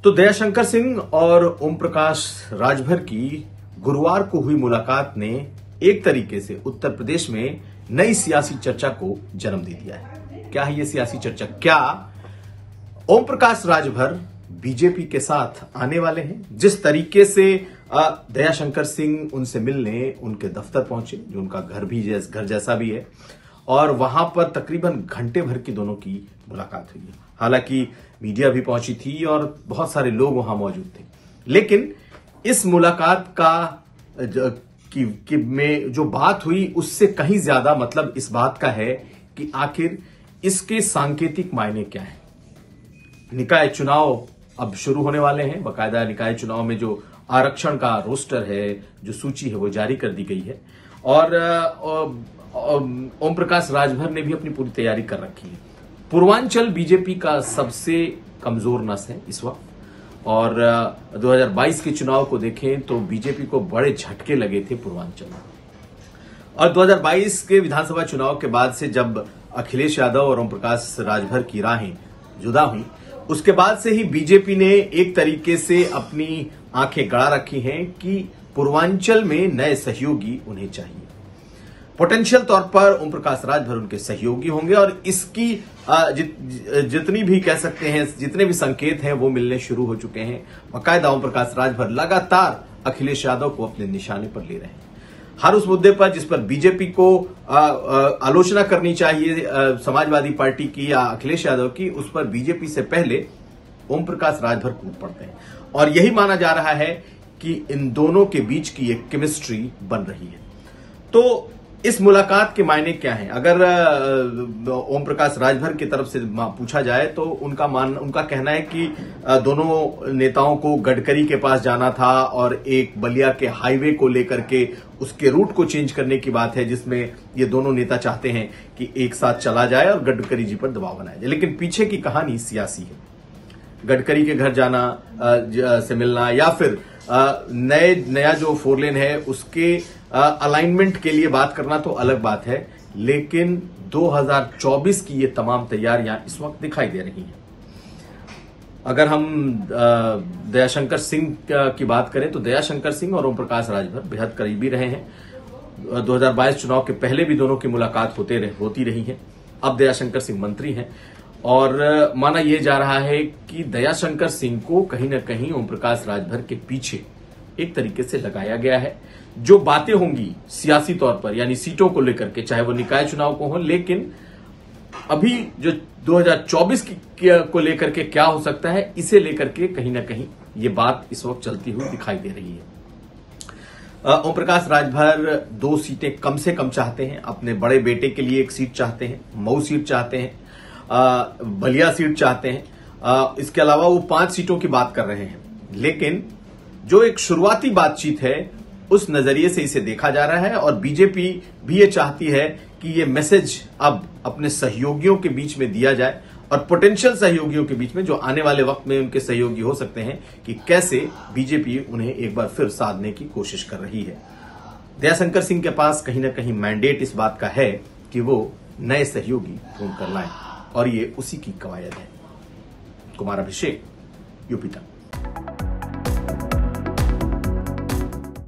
तो दयाशंकर सिंह और ओम प्रकाश राजभर की गुरुवार को हुई मुलाकात ने एक तरीके से उत्तर प्रदेश में नई सियासी चर्चा को जन्म दे दिया है। क्या है ये सियासी चर्चा? क्या ओम प्रकाश राजभर बीजेपी के साथ आने वाले हैं? जिस तरीके से दयाशंकर सिंह उनसे मिलने उनके दफ्तर पहुंचे, जो उनका घर जैसा भी है, और वहां पर तकरीबन घंटे भर की दोनों की मुलाकात हुई है। हालांकि मीडिया भी पहुंची थी और बहुत सारे लोग वहां मौजूद थे, लेकिन इस मुलाकात में जो बात हुई उससे कहीं ज्यादा मतलब इस बात का है कि आखिर इसके सांकेतिक मायने क्या है। निकाय चुनाव अब शुरू होने वाले हैं। बाकायदा निकाय चुनाव में जो आरक्षण का रोस्टर है, जो सूची है, वो जारी कर दी गई है और ओम प्रकाश राजभर ने भी अपनी पूरी तैयारी कर रखी है। पूर्वांचल बीजेपी का सबसे कमजोर नस है इस वक्त, और 2022 के चुनाव को देखें तो बीजेपी को बड़े झटके लगे थे पूर्वांचल में। और 2022 के विधानसभा चुनाव के बाद से जब अखिलेश यादव और ओम प्रकाश राजभर की राहें जुदा हुई, उसके बाद से ही बीजेपी ने एक तरीके से अपनी आंखें गड़ा रखी हैं कि पूर्वांचल में नए सहयोगी उन्हें चाहिए। पोटेंशियल तौर पर ओम प्रकाश राजभर उनके सहयोगी होंगे और इसकी जितनी भी कह सकते हैं, जितने भी संकेत हैं वो मिलने शुरू हो चुके हैं। बाकायदा ओम प्रकाश राजभर लगातार अखिलेश यादव को अपने निशाने पर ले रहे हैं। हर उस मुद्दे पर जिस पर बीजेपी को आलोचना करनी चाहिए, समाजवादी पार्टी की या अखिलेश यादव की, उस पर बीजेपी से पहले ओम प्रकाश राजभर कूद पड़ते हैं और यही माना जा रहा है कि इन दोनों के बीच की एक केमिस्ट्री बन रही है। तो इस मुलाकात के मायने क्या हैं? अगर ओम प्रकाश राजभर की तरफ से पूछा जाए तो उनका कहना है कि दोनों नेताओं को गडकरी के पास जाना था और एक बलिया के हाईवे को लेकर के उसके रूट को चेंज करने की बात है, जिसमें ये दोनों नेता चाहते हैं कि एक साथ चला जाए और गडकरी जी पर दबाव बनाया जाए। लेकिन पीछे की कहानी सियासी है। गडकरी के घर जाना से मिलना या फिर नया जो 4 लेन है उसके अलाइनमेंट के लिए बात करना तो अलग बात है, लेकिन 2024 की ये तमाम तैयारियां इस वक्त दिखाई दे रही हैं। अगर हम दयाशंकर सिंह की बात करें तो दयाशंकर सिंह और ओम प्रकाश राजभर बेहद करीबी रहे हैं। 2022 चुनाव के पहले भी दोनों की मुलाकात होती रही है। अब दयाशंकर सिंह मंत्री हैं और माना यह जा रहा है कि दयाशंकर सिंह को कहीं ना कहीं ओम प्रकाश राजभर के पीछे एक तरीके से लगाया गया है। जो बातें होंगी सियासी तौर पर, यानी सीटों को लेकर के, चाहे वो निकाय चुनाव को हो, लेकिन अभी जो 2024 को लेकर के क्या हो सकता है, इसे लेकर के कहीं ना कहीं ये बात इस वक्त चलती हुई दिखाई दे रही है। ओम प्रकाश राजभर 2 सीटें कम से कम चाहते हैं। अपने बड़े बेटे के लिए 1 सीट चाहते हैं, मऊ सीट चाहते हैं, बलिया सीट चाहते हैं। इसके अलावा वो 5 सीटों की बात कर रहे हैं, लेकिन जो एक शुरुआती बातचीत है उस नजरिए से इसे देखा जा रहा है और बीजेपी भी ये चाहती है कि ये मैसेज अब अपने सहयोगियों के बीच में दिया जाए और पोटेंशियल सहयोगियों के बीच में, जो आने वाले वक्त में उनके सहयोगी हो सकते हैं, कि कैसे बीजेपी उन्हें एक बार फिर साधने की कोशिश कर रही है। दयाशंकर सिंह के पास कहीं ना कहीं मैंडेट इस बात का है कि वो नए सहयोगी ढूंढ कर लाएं और ये उसी की कवायद है। कुमार अभिषेक, यूपी तक।